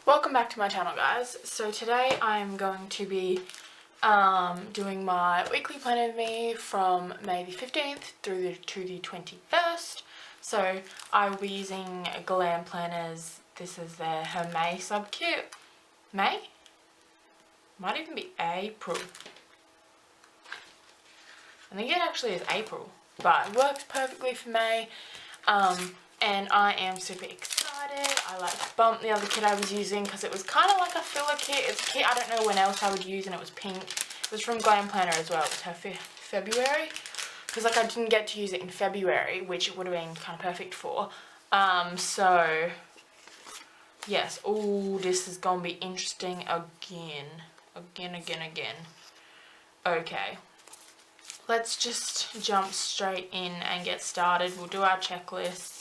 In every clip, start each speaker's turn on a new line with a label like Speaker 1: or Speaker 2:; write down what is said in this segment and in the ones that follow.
Speaker 1: Welcome back to my channel, guys. So today I'm going to be doing my weekly plan of me from May the 15th through to the 21st. So I will be using Glam Planners. This is her May sub kit. May? Might even be April. I think it actually is April, but it works perfectly for May. And I am super excited. I like bumped the other kit I was using because it was kind of like a filler kit. It's a kit I don't know when else I would use, and it was pink. It was from Glam Planner as well. It was her February, because like I didn't get to use it in February, which it would have been kind of perfect for. So yes. Oh, this is gonna be interesting again. Okay, let's just jump straight in and get started. We'll do our checklists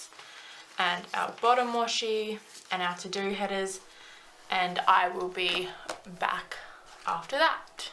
Speaker 1: and our bottom washi and our to-do headers, and I will be back after that.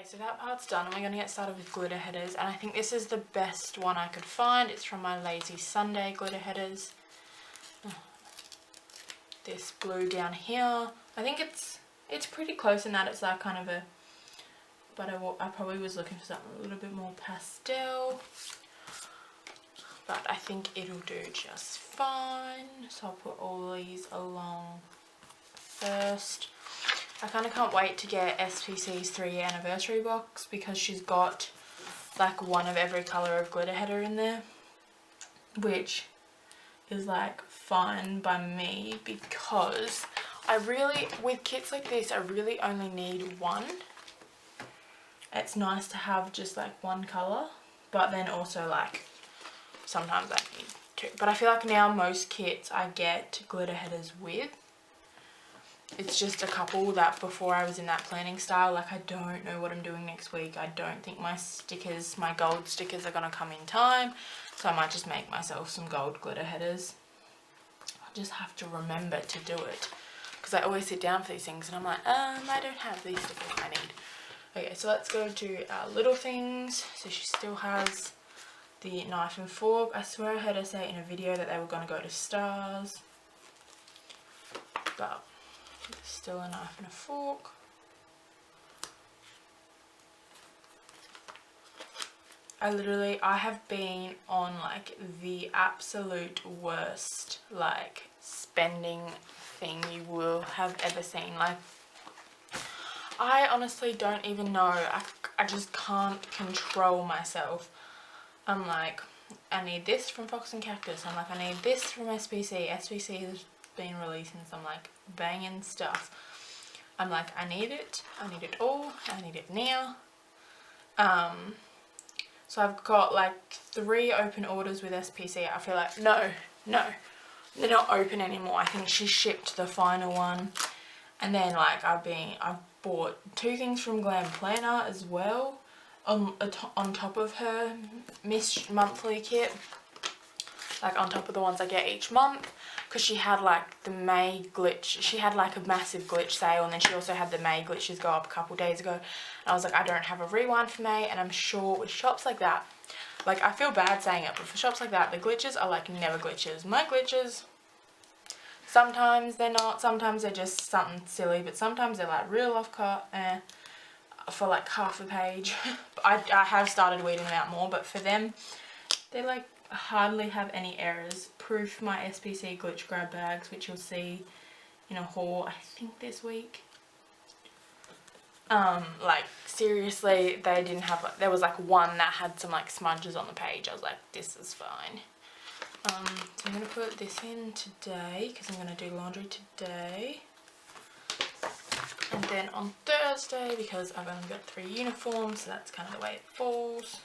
Speaker 1: So that part's done, and we're going to get started with glitter headers, and I think this is the best one I could find. It's from my Lazy Sunday glitter headers. This blue down here, I think it's pretty close in that it's like kind of a, but I probably was looking for something a little bit more pastel, but I think it'll do just fine. So I'll put all these along first. I kind of can't wait to get SPC's 3-year anniversary box, because she's got like one of every colour of glitter header in there, which is like fine by me, because I really, with kits like this, I really only need one. It's nice to have just like one colour, but then also like sometimes I need two. But I feel like now most kits I get glitter headers with. It's just a couple that before I was in that planning style, like I don't know what I'm doing next week. I don't think my stickers, my gold stickers are going to come in time. So I might just make myself some gold glitter headers. I just have to remember to do it, because I always sit down for these things and I'm like, I don't have these stickers I need. Okay, so let's go to our little things. So she still has the knife and fork. I swear I heard her say in a video that they were going to go to stars, but still a knife and a fork. I have been on like the absolute worst like spending thing you will have ever seen. Like I honestly don't even know. I just can't control myself. I'm like, I need this from Fox and Cactus. I'm like, I need this from SPC. SPC has been releasing some like banging stuff. I'm like, I need it all, I need it now. So I've got like 3 open orders with SPC. I feel like no, they're not open anymore. I think she shipped the final one, and then like I've bought 2 things from Glam Planner as well, on top of her monthly kit, like on top of the ones I get each month, because she had like the May glitch. She had like a massive glitch sale, and then she also had the May glitches go up a couple days ago, and I was like, I don't have a rewind for May. And I'm sure with shops like that, like I feel bad saying it, but for shops like that, the glitches are like never glitches. My glitches, sometimes they're not, sometimes they're just something silly, but sometimes they're like real off cut for like half a page. I have started weeding them out more, but for them, they're like hardly have any errors. Proof my SPC glitch grab bags, which you'll see in a haul I think this week. Like seriously, they didn't have like, there was like one that had some like smudges on the page. I was like, this is fine. So I'm going to put this in today because I'm going to do laundry today. then on Thursday, because I've only got 3 uniforms, so that's kind of the way it falls.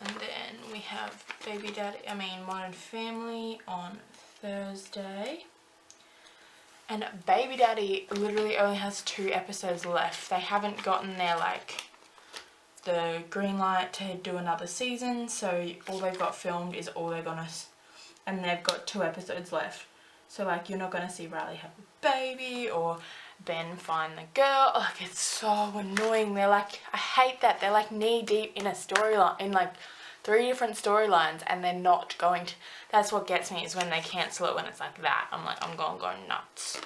Speaker 1: And then we have Modern Family on Thursday. And Baby Daddy literally only has 2 episodes left. They haven't gotten their, like, the green light to do another season, so all they've got filmed is all they're gonna, and they've got 2 episodes left. So, like, you're not gonna see Riley have a baby or Ben find the girl. Like, it's so annoying. They're like, I hate that. They're like knee deep in a storyline, in like 3 different storylines, and they're not going to. That's what gets me, is when they cancel it when it's like that. I'm like, I'm gonna go nuts.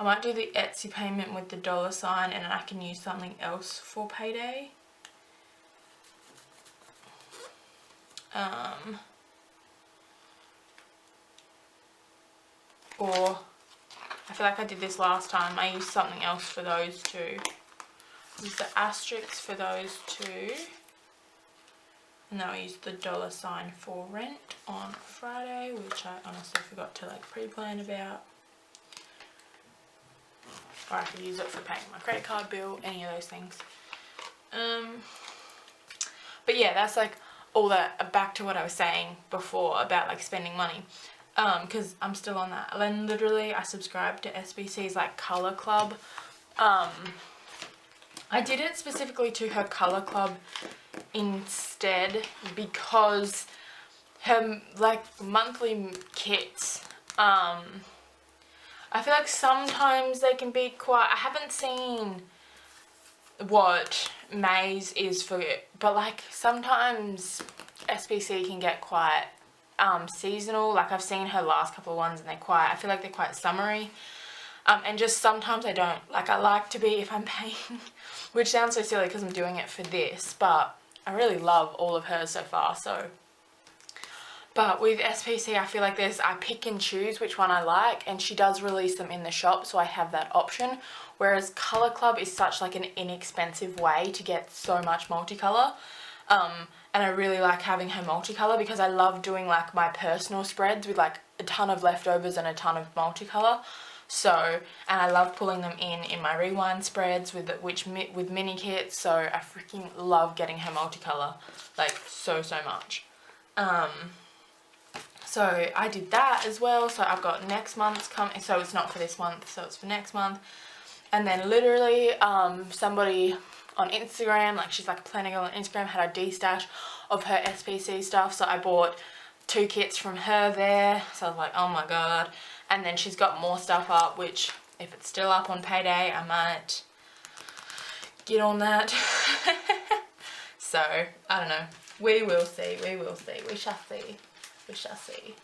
Speaker 1: I might do the Etsy payment with the $, and I can use something else for payday. Or I feel like I did this last time. I used something else for those 2. Use the asterisks for those 2. And then I used the $, for rent on Friday, which I honestly forgot to like pre-plan about. Or I could use it for paying my credit card bill, any of those things. But yeah, that's like all that, back to what I was saying before about like spending money. Because I'm still on that. And then literally I subscribed to SBC's like Colour Club. I did it specifically to her Colour Club instead because her like monthly kits, I feel like sometimes they can be quite, I haven't seen what May's is for it, but like sometimes SBC can get quite seasonal. Like I've seen her last couple of ones and I feel like they're quite summery. And just sometimes I don't, like I like to be, if I'm paying, which sounds so silly because I'm doing it for this, but I really love all of hers so far, so. But with SPC, I feel like I pick and choose which one I like, and she does release them in the shop, so I have that option. Whereas Colour Club is such like an inexpensive way to get so much multicolour. And I really like having her multicolour because I love doing like my personal spreads with like a ton of leftovers and a ton of multicolour. So, and I love pulling them in my rewind spreads with mini kits, so I freaking love getting her multicolour, like so much. So I did that as well. So I've got next month's coming, so it's not for this month, so it's for next month. And then literally somebody on Instagram, like she's like a planner girl on Instagram, had a de-stash of her SPC stuff, so I bought 2 kits from her there. So I was like, oh my god. And then she's got more stuff up, which if it's still up on payday, I might get on that. So I don't know, we will see, we shall see. We shall see.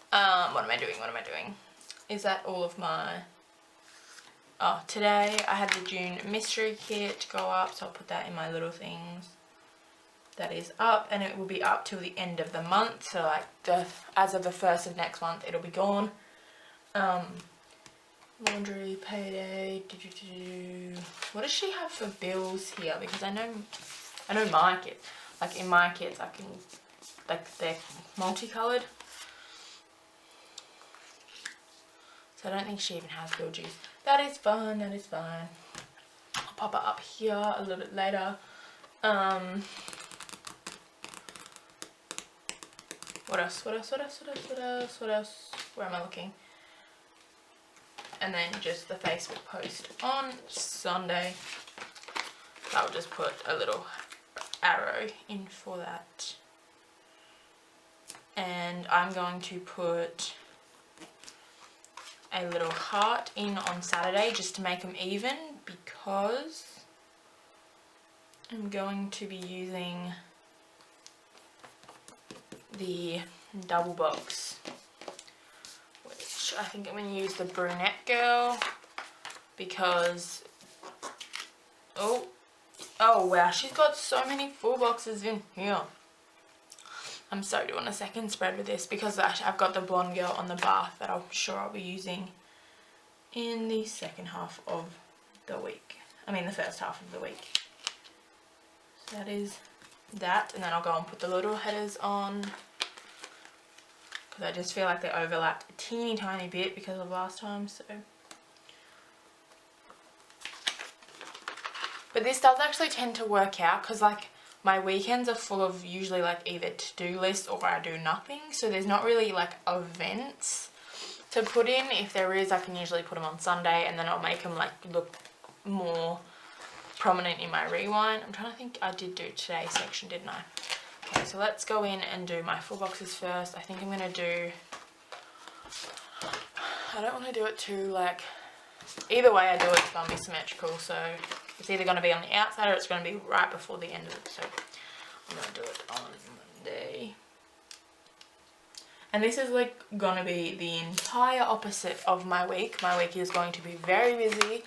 Speaker 1: What am I doing? Is that all of my... Oh, today I had the June mystery kit go up, so I'll put that in my little things. That is up, and it will be up till the end of the month, so like as of the 1st of next month it'll be gone. Laundry, payday, what does she have for bills here? Because I know my kits, like in my kits I can, like they're multicolored, so I don't think she even has bill dues. That is fine. I'll pop it up here a little bit later. What else? Where am I looking? And then just the Facebook post on Sunday. I'll just put a little arrow in for that. And I'm going to put a little heart in on Saturday just to make them even, because I'm going to be using the double box, which I think I'm going to use the brunette girl, because oh wow, she's got so many full boxes in here. I'm so doing a second spread with this because I've got the blonde girl on the bath that I'm sure I'll be using in the second half of the week. I mean the first half of the week. So that is that, and then I'll go and put the little headers on, because I just feel like they overlapped a teeny tiny bit because of last time. So, but this does actually tend to work out, because like my weekends are full of usually like either to-do lists or I do nothing, so there's not really like events to put in. If there is, I can usually put them on Sunday, and then I'll make them like look more prominent in my rewind. I'm trying to think, I did do today's section, didn't I? Okay, so let's go in and do my full boxes first. I think I'm gonna do, I don't want to do it too like, either way I do it, it's gonna be symmetrical, so it's either gonna be on the outside or it's gonna be right before the end of it. So I'm gonna do it on Monday. And this is like gonna be the entire opposite of my week. My week is going to be very busy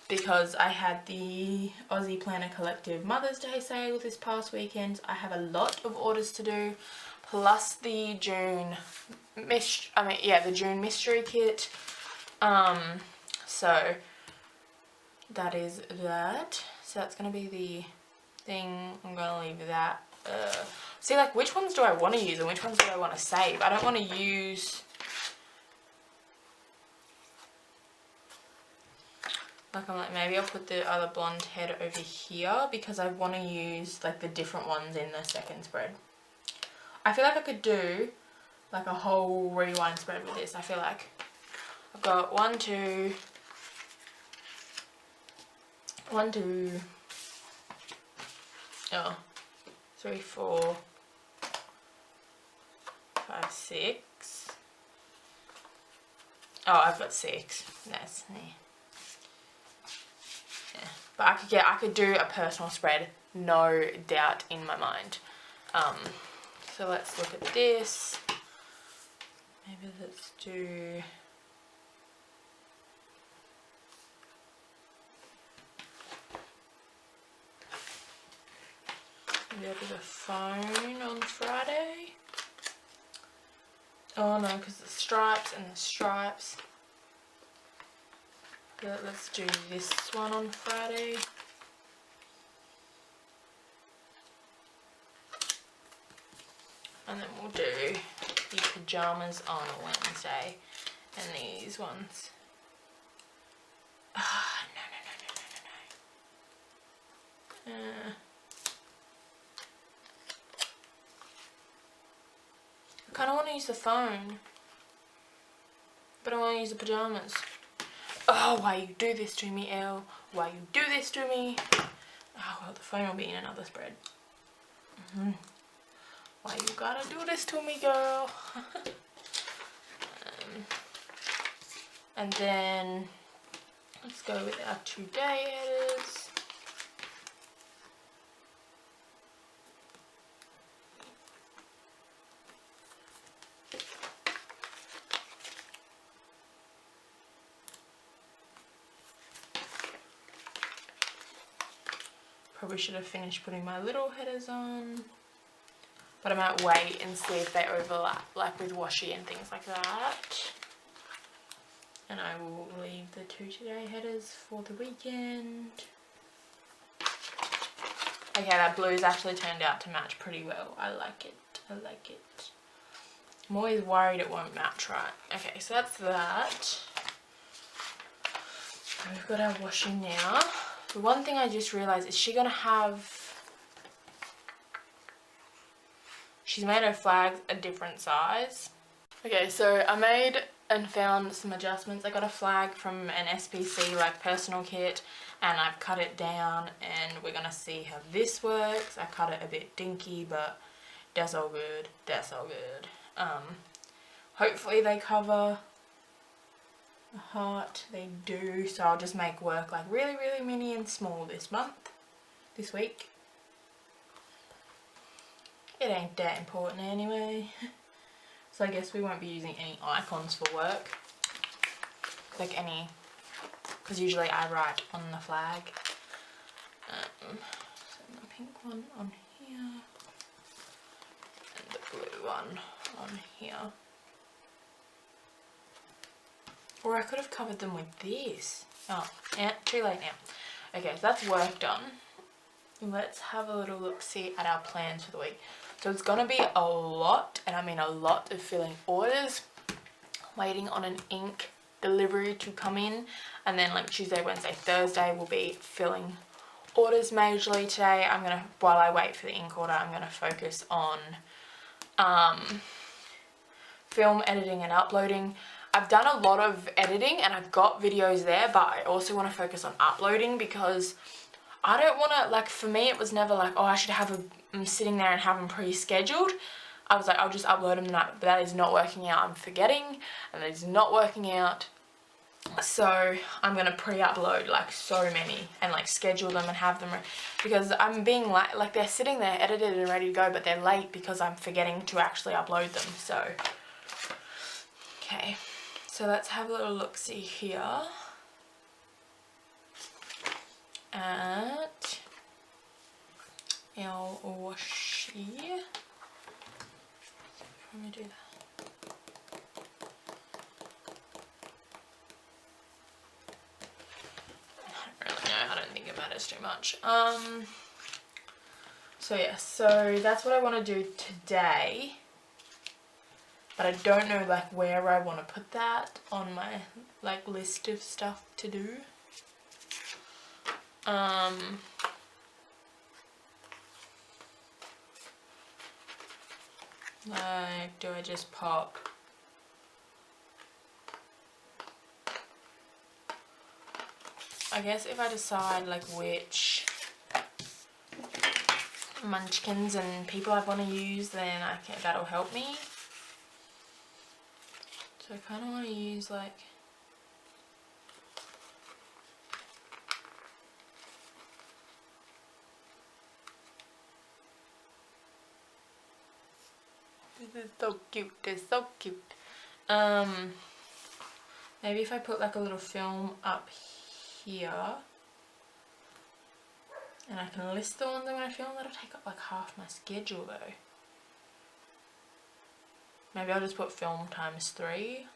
Speaker 1: because I had the Aussie Planner Collective Mother's Day sale this past weekend. I have a lot of orders to do, plus the June mystery kit. So that is that. So that's gonna be the thing. I'm gonna leave that. See, like, which ones do I want to use and which ones do I want to save? I don't want to use, like, I'm like, maybe I'll put the other blonde head over here because I want to use like the different ones in the second spread. I feel like I could do like a whole rewind spread with this. I feel like I've got 1, 2, 3, 4, 5, 6. Oh, I've got 6. That's me. Yeah, but I could do a personal spread, no doubt in my mind. So let's look at this. Maybe let's do. Maybe I'll do the phone on Friday. Oh no, because the stripes and the stripes. Let's do this one on Friday. And then we'll do the pajamas on Wednesday. And these ones. Ah, no. I kind of want to use the phone, but I want to use the pajamas. Oh, why you do this to me, Elle? Why you do this to me? Oh, well, the phone will be in another spread. Why you gotta do this to me, girl? And then let's go with our today headers. Probably should have finished putting my little headers on, but I might wait and see if they overlap, like with washi and things like that. And I will leave the 2 today headers for the weekend. Okay, that blue's actually turned out to match pretty well. I like it. I like it. I'm always worried it won't match right. Okay, so that's that. And we've got our washing now. The one thing I just realised is she's made her flags a different size. Okay, so I made and found some adjustments. I got a flag from an SPC like personal kit, and I've cut it down, and we're gonna see how this works. I cut it a bit dinky, but that's all good. That's all good. Hopefully they cover the heart. They do, so I'll just make work like really, really mini and small this week. It ain't that important anyway. So I guess we won't be using any icons for work. Like any, because usually I write on the flag. So the pink one on here. And the blue one on here. Or I could have covered them with this. Oh, yeah, too late now. Okay, so that's work done. let's have a little look-see at our plans for the week. So it's gonna be a lot, and I mean a lot, of filling orders, waiting on an ink delivery to come in, and then like Tuesday, Wednesday, Thursday will be filling orders majorly. Today I'm gonna, while I wait for the ink order, I'm gonna focus on film editing and uploading. I've done a lot of editing and I've got videos there, but I also want to focus on uploading because I don't want to, like, for me it was never like, oh, I should have them sitting there and have them pre-scheduled. I was like, I'll just upload them tonight, but that is not working out. I'm forgetting, and that is not working out. So I'm gonna pre-upload like so many and like schedule them and have them, because I'm being like they're sitting there edited and ready to go, but they're late because I'm forgetting to actually upload them. So okay, so let's have a little look-see here at our washi. Let me do that. I don't think it matters too much. So yeah, so that's what I want to do today, but I don't know like where I want to put that on my like list of stuff to do. Like, do I just pop I guess if I decide like which munchkins and people I want to use, then that'll help me. So I kind of want to use like this is so cute, it's so cute. Maybe if I put like a little film up here and I can list the ones I'm going to film, that'll take up like half my schedule though. Maybe I'll just put film ×3,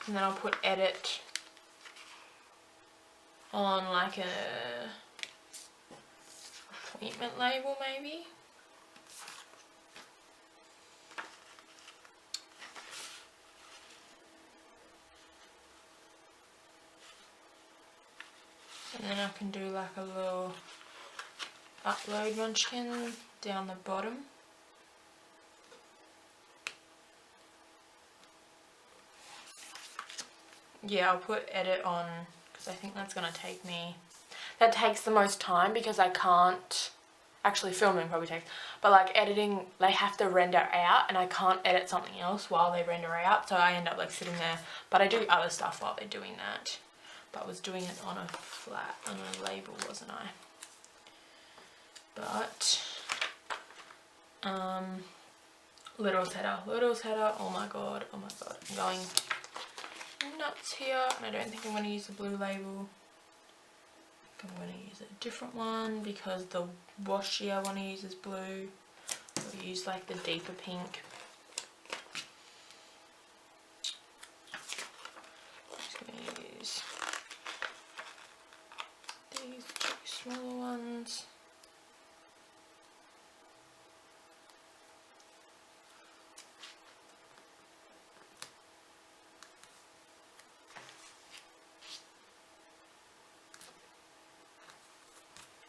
Speaker 1: and then I'll put edit on like a appointment label maybe. And then I can do like a little upload munchkin down the bottom. Yeah, I'll put edit on because I think that's going to take me, that takes the most time because I can't, actually filming probably takes, but like editing, they have to render out and I can't edit something else while they render out, so I end up like sitting there, but I do other stuff while they're doing that. But I was doing it on a label, wasn't I? But Little's header, oh my god, I'm going nuts here, and I don't think I'm going to use the blue label. I think I'm going to use a different one because the washi I want to use is blue. I'll use like the deeper pink. Smaller ones.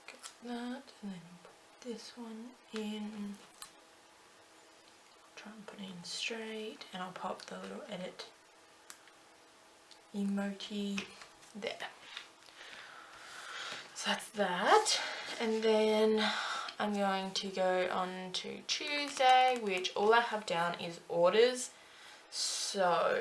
Speaker 1: Get that, and then put this one in. Try and put it in straight, and I'll pop the little edit emoji there. So that's that, and then I'm going to go on to Tuesday, which all I have down is orders. So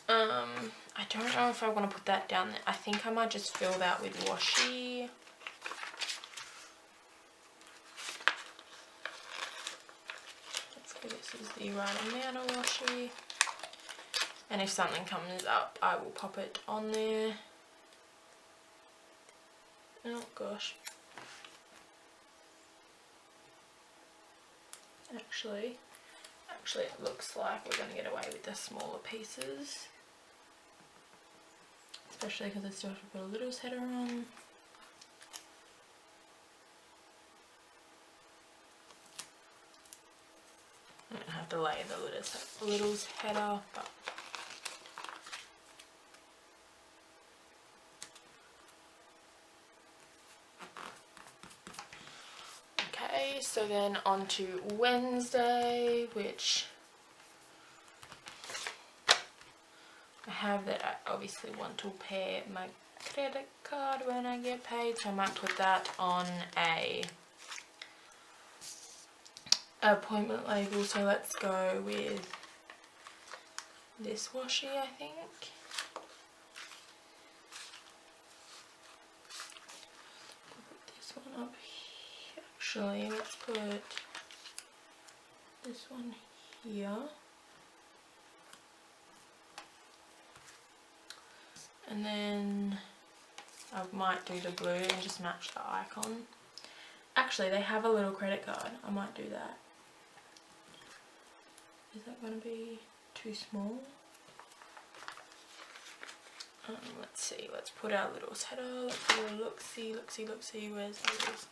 Speaker 1: I don't know if I want to put that down there. I think I might just fill that with washi. This is the right amount of washi, and if something comes up I will pop it on there. Oh gosh, actually Actually, it looks like we're going to get away with the smaller pieces. Especially because I still have to put a little header on. I don't have to lay the little's header, but okay, so then on to Wednesday, which I have that I obviously want to pay my credit card when I get paid, so I might put that on a appointment label. So let's go with this washi, I think. Put this one up here. Actually, let's put this one here. And then I might do the blue and just match the icon. Actually, they have a little credit card. I might do that. Is that going to be too small? Let's see. Let's put our little's header. Let's do a look-see. Where's the little's?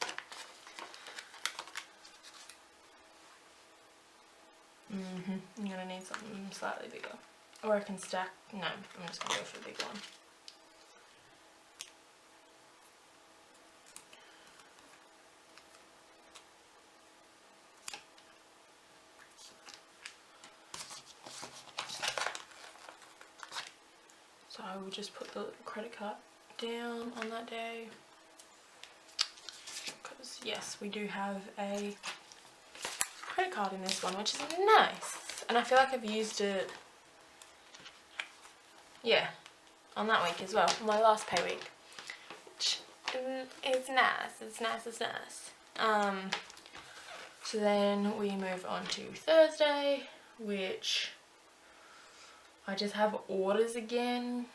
Speaker 1: I'm going to need something slightly bigger. Or I can stack. No, I'm just going to go for the big one. So I will just put the credit card down on that day, because yes, we do have a credit card in this one, which is nice, and I feel like I've used it, yeah, on that week as well, my last pay week, which is nice. It's nice. So then we move on to Thursday, which I just have orders again.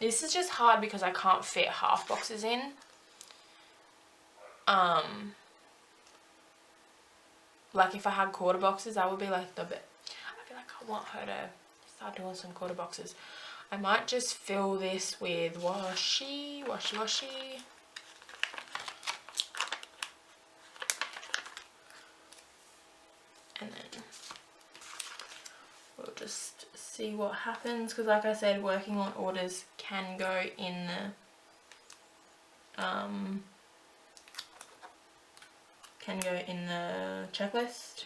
Speaker 1: This is just hard because I can't fit half boxes in. Like if I had quarter boxes, that would be like the bit. I feel like I want her to start doing some quarter boxes. I might just fill this with washi. And then we'll just see what happens, because like I said, working on orders can go in the checklist,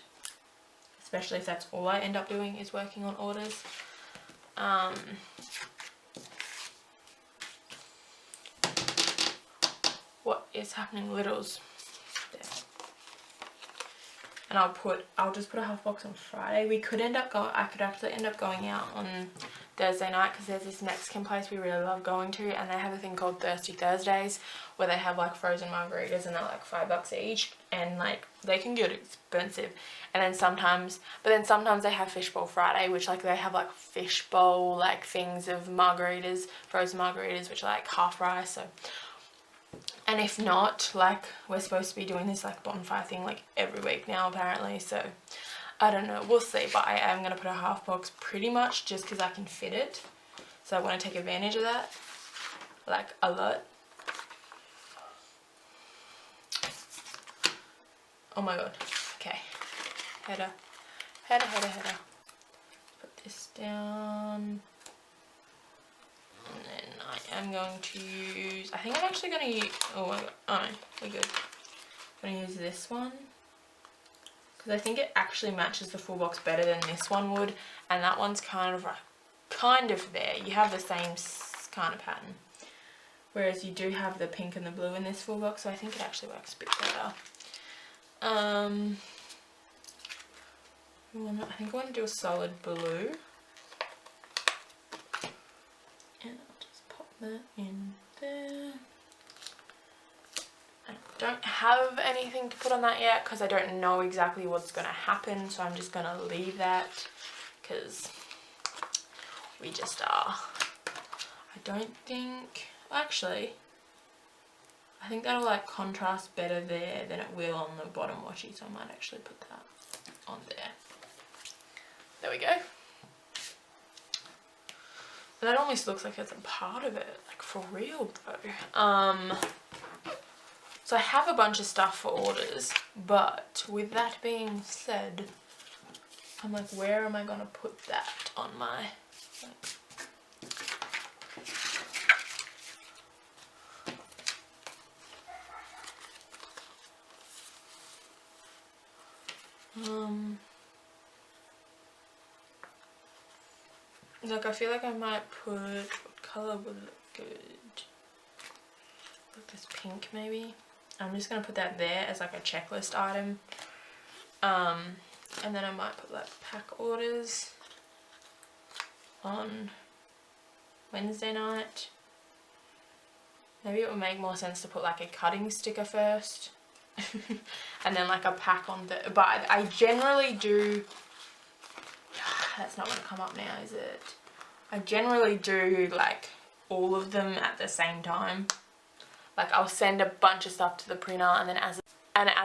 Speaker 1: especially if that's all I end up doing is working on orders. What is happening, littles? There. And I'll just put a half box on Friday. I could actually end up going out on Thursday night, because there's this Mexican place we really love going to, and they have a thing called Thirsty Thursdays, where they have like frozen margaritas, and they're like $5 each, and like they can get expensive. And then sometimes they have Fishbowl Friday, which like they have like fishbowl like things of margaritas, frozen margaritas, which are like half rice. So, and if not, like we're supposed to be doing this like bonfire thing like every week now apparently, so I don't know, we'll see. But I am going to put a half box pretty much just because I can fit it, so I want to take advantage of that like a lot. Oh my god. Okay, header. Put this down. And then I am going to use, I think I'm actually going to use, oh my god, oh no, we're good. I'm going to use this one, because I think it actually matches the full box better than this one would, and that one's kind of there. You have the same kind of pattern, whereas you do have the pink and the blue in this full box, so I think it actually works a bit better. I think I want to do a solid blue. And I'll just pop that in there. I don't have anything to put on that yet because I don't know exactly what's going to happen, so I'm just going to leave that because we just are. I don't think, actually, I think that'll like contrast better there than it will on the bottom washi, so I might actually put that on there. There we go. That almost looks like it's a part of it, like for real though. So I have a bunch of stuff for orders, but with that being said, I'm like, where am I gonna put that on my, like I feel like I might put, what colour would look good? Like this pink maybe. I'm just gonna put that there as like a checklist item. And then I might put like pack orders on Wednesday night. Maybe it would make more sense to put like a cutting sticker first. And then like a pack on the, but I generally do, that's not going to come up now, is it? I generally do like all of them at the same time. Like I'll send a bunch of stuff to the printer, and then as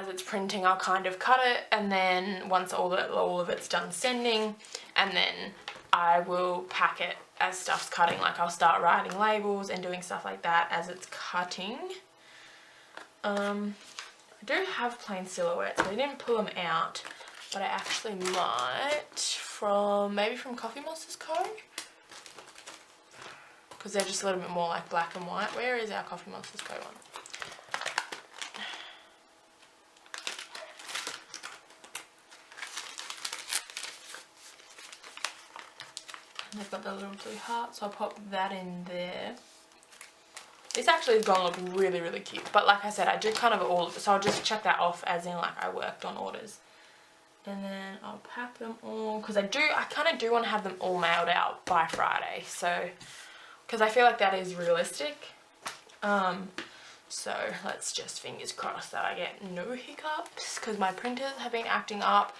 Speaker 1: it's printing I'll kind of cut it, and then once all of it's done sending, and then I will pack it as stuff's cutting. Like I'll start writing labels and doing stuff like that as it's cutting. I do have plain silhouettes, but I didn't pull them out, but I actually might maybe from Coffee Monster's Co. Because they're just a little bit more like black and white. Where is our Coffee Monster's Co one? And they've got the little blue heart, so I'll pop that in there. This actually is going to look really, really cute. But like I said, I do kind of all of it, so I'll just check that off as in like I worked on orders. And then I'll pack them all, because I kind of do want to have them all mailed out by Friday. So, because I feel like that is realistic. So let's just fingers crossed that I get no hiccups, because my printers have been acting up.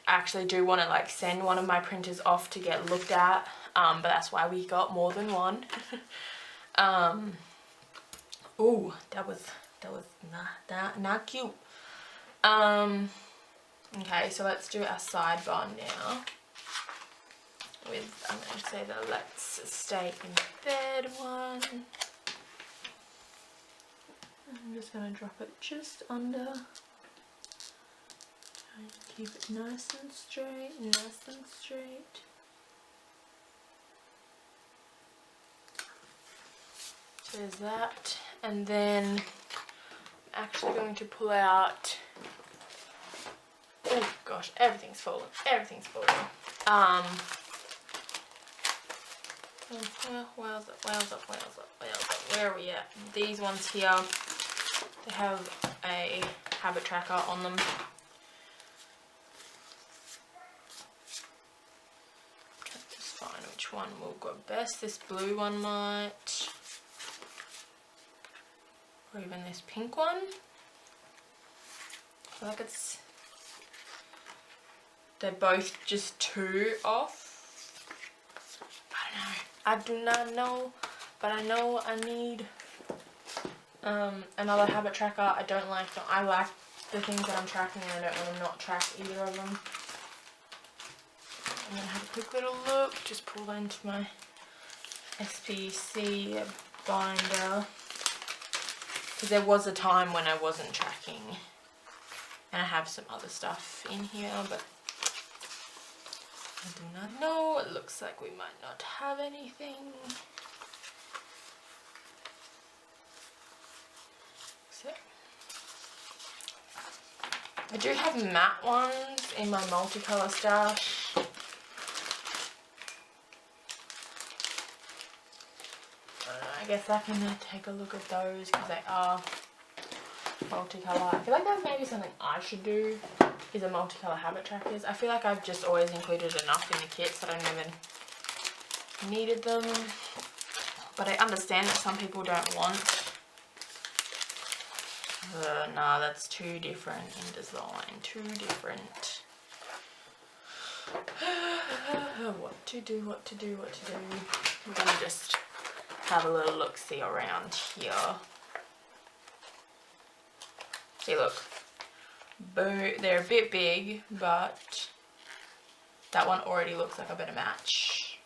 Speaker 1: I actually do want to like send one of my printers off to get looked at, but that's why we got more than one. Ooh, that was not cute. Okay, so let's do our sidebar now. With, I'm going to say the Let's Stay in Bed one. I'm just going to drop it just under. Trying to keep it nice and straight, nice and straight. So there's that. And then I'm actually going to pull out, oh gosh, everything's falling, everything's falling. Where's up, where are we at? These ones here, they have a habit tracker on them. Let's just find which one will go best. This blue one might, or even this pink one. I feel like it's, they're both just too off. I do not know, but I know I need another habit tracker. I don't like them. I like the things that I'm tracking, and I don't want to not track either of them. I'm going to have a quick little look, just pull into my SPC binder. Because there was a time when I wasn't tracking, and I have some other stuff in here, but I do not know. It looks like we might not have anything. So I do have matte ones in my multicolour stash. I guess I can take a look at those because they are multicolour. I feel like that's maybe something I should do, is a multicolour habit trackers. I feel like I've just always included enough in the kits that I never needed them. But I understand that some people don't want. Nah, that's too different in design. Too different. What to do. I'm gonna just have a little look-see around here. See, look. They're a bit big, but that one already looks like a better match.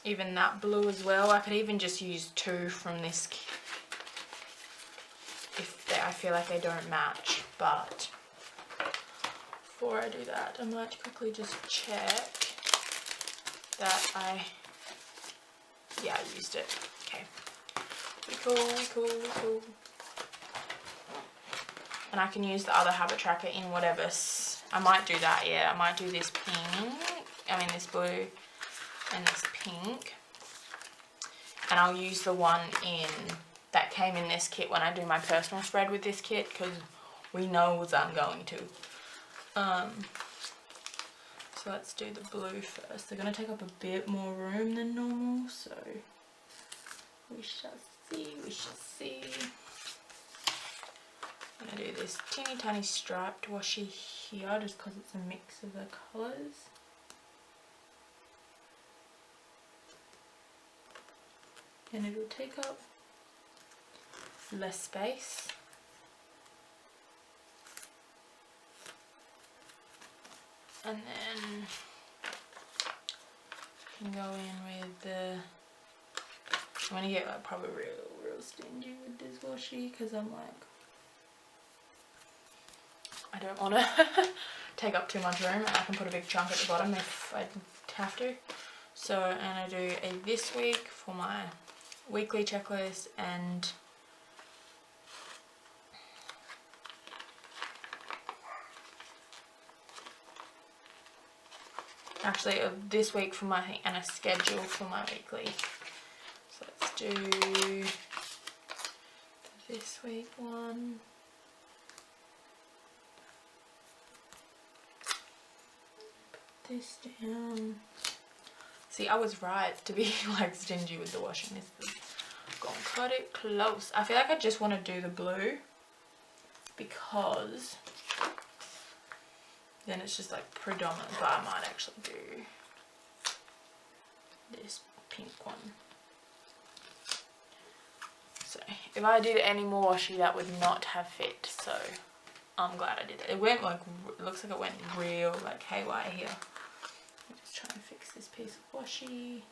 Speaker 1: Even that blue as well. I could even just use 2 from this if I feel like they don't match, but before I do that, I might quickly just check that I used it. Okay, cool. And I can use the other habit tracker in whatever. I might do that, yeah. I might do this pink, this blue and this pink. And I'll use the one that came in this kit when I do my personal spread with this kit, because we know I'm going to. So let's do the blue first. They're going to take up a bit more room than normal, so we shall see. I'm going to do this teeny tiny striped washi here just because it's a mix of the colours. And it will take up less space. And then you can go in with the, I'm going to get like probably real stingy with this washi, because I'm like, I don't want to take up too much room, and I can put a big chunk at the bottom if I have to. So I'm going to do a this week for my weekly checklist, and actually this week for my thing, and a schedule for my weekly. So let's do this week one. Put this down. See, I was right to be like stingy with the washing. This is gonna cut it close. I feel like I just want to do the blue because then it's just like predominant, but I might actually do this pink one. So if I did any more washi, that would not have fit, so I'm glad I did it. It went like, it looks like it went real like haywire here. I'm just trying to fix this piece of washi.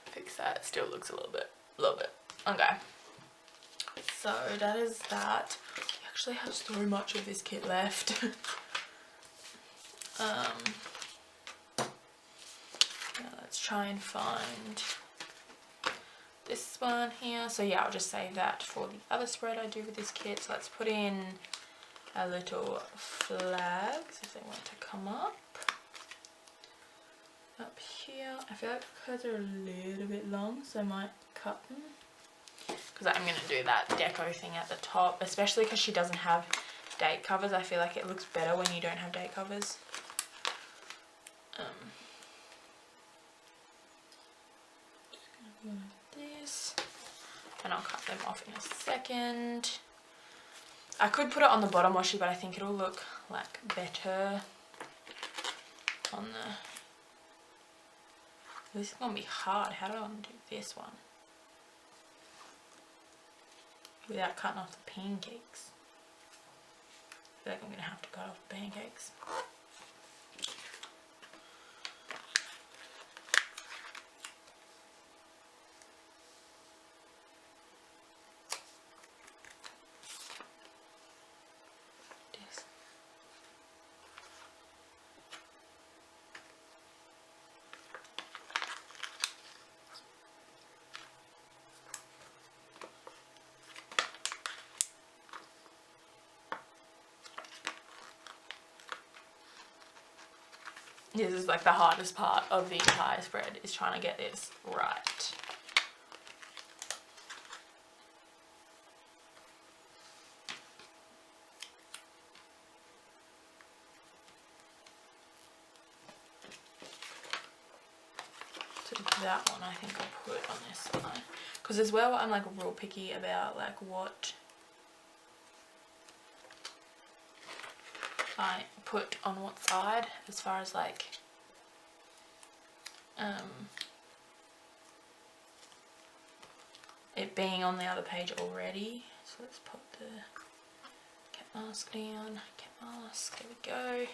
Speaker 1: Fix that. It still looks a little bit. Okay. So that is that. We actually have so much of this kit left. Now let's try and find this one here. So yeah, I'll just save that for the other spread I do with this kit. So let's put in our little flags if they want to come up here. I feel like because they're a little bit long, so I might cut them, because I'm going to do that deco thing at the top, especially because she doesn't have date covers. I feel like it looks better when you don't have date covers. Just going to go like this, and I'll cut them off in a second. I could put it on the bottom washi, but I think it'll look like better on the... This is going to be hard. How do I want to do this one without cutting off the pancakes? I feel like I'm going to have to cut off the pancakes. This is like the hardest part of the entire spread, is trying to get this right. So that one I think I'll put on this side. Because as well, I'm like real picky about like what I put on what side, as far as like it being on the other page already. So let's put the cat mask down. Cat mask, there we go.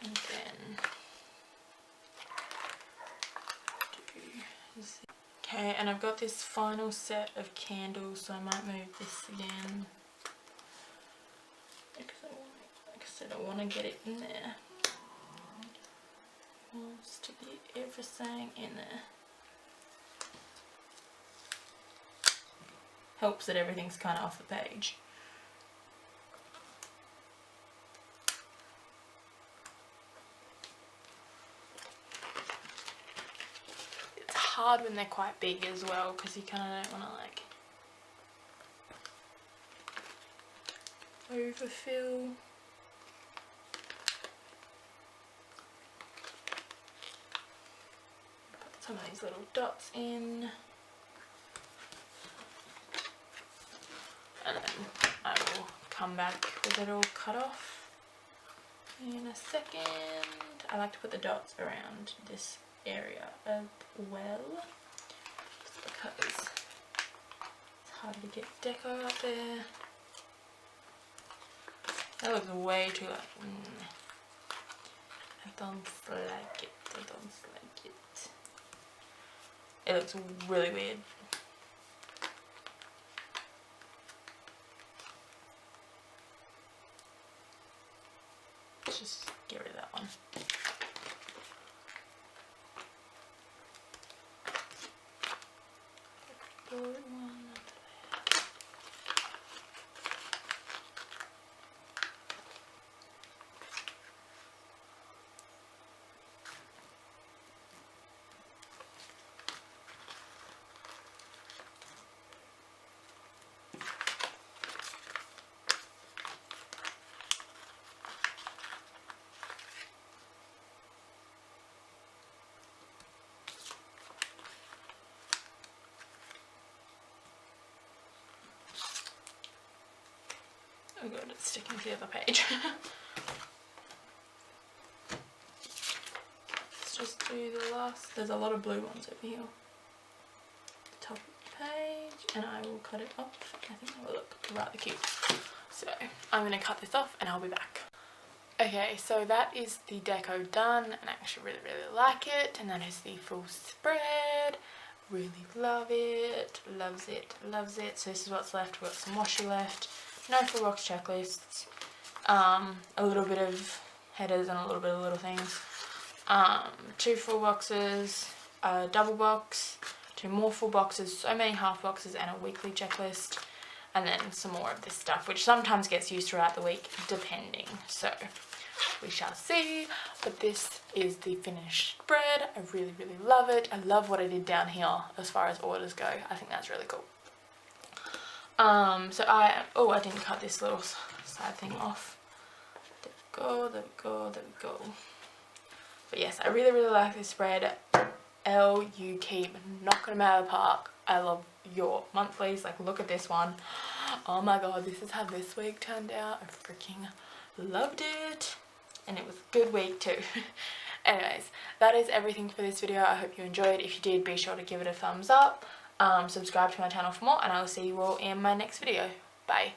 Speaker 1: And then okay, and I've got this final set of candles, so I might move this again because I want to get it in there. Wants to be everything in there. Helps that everything's kind of off the page. It's hard when they're quite big as well, because you kind of don't want to like overfill. Put some of these little dots in. And then I will come back with it all cut off in a second. I like to put the dots around this area as well, just because it's hard to get deco up there. That looks way too like, I don't like it, I don't like it. It looks really weird. Just get rid of that one. Oh god, it's sticking to the other page. Let's just do the last, there's a lot of blue ones over here. The top of the page, and I will cut it off. I think that will look rather cute. So I'm going to cut this off and I'll be back. Okay, so that is the deco done, and I actually really like it, and that is the full spread. Really love it, loves it, loves it. So this is what's left. We've got some washi left. No full box checklists, a little bit of headers and a little bit of little things, 2 full boxes, a double box, 2 more full boxes, so many half boxes, and a weekly checklist, and then some more of this stuff, which sometimes gets used throughout the week depending, so we shall see. But this is the finished spread. I really love it. I love what I did down here as far as orders go. I think that's really cool. So I didn't cut this little side thing off. There we go, there we go, there we go. But yes, I really like this spread. Elle, you keep knocking them out of the park. I love your monthlies. Like, look at this one. Oh my god, this is how this week turned out. I freaking loved it. And it was a good week too. Anyways, that is everything for this video. I hope you enjoyed. If you did, be sure to give it a thumbs up. Subscribe to my channel for more, and I will see you all in my next video. Bye.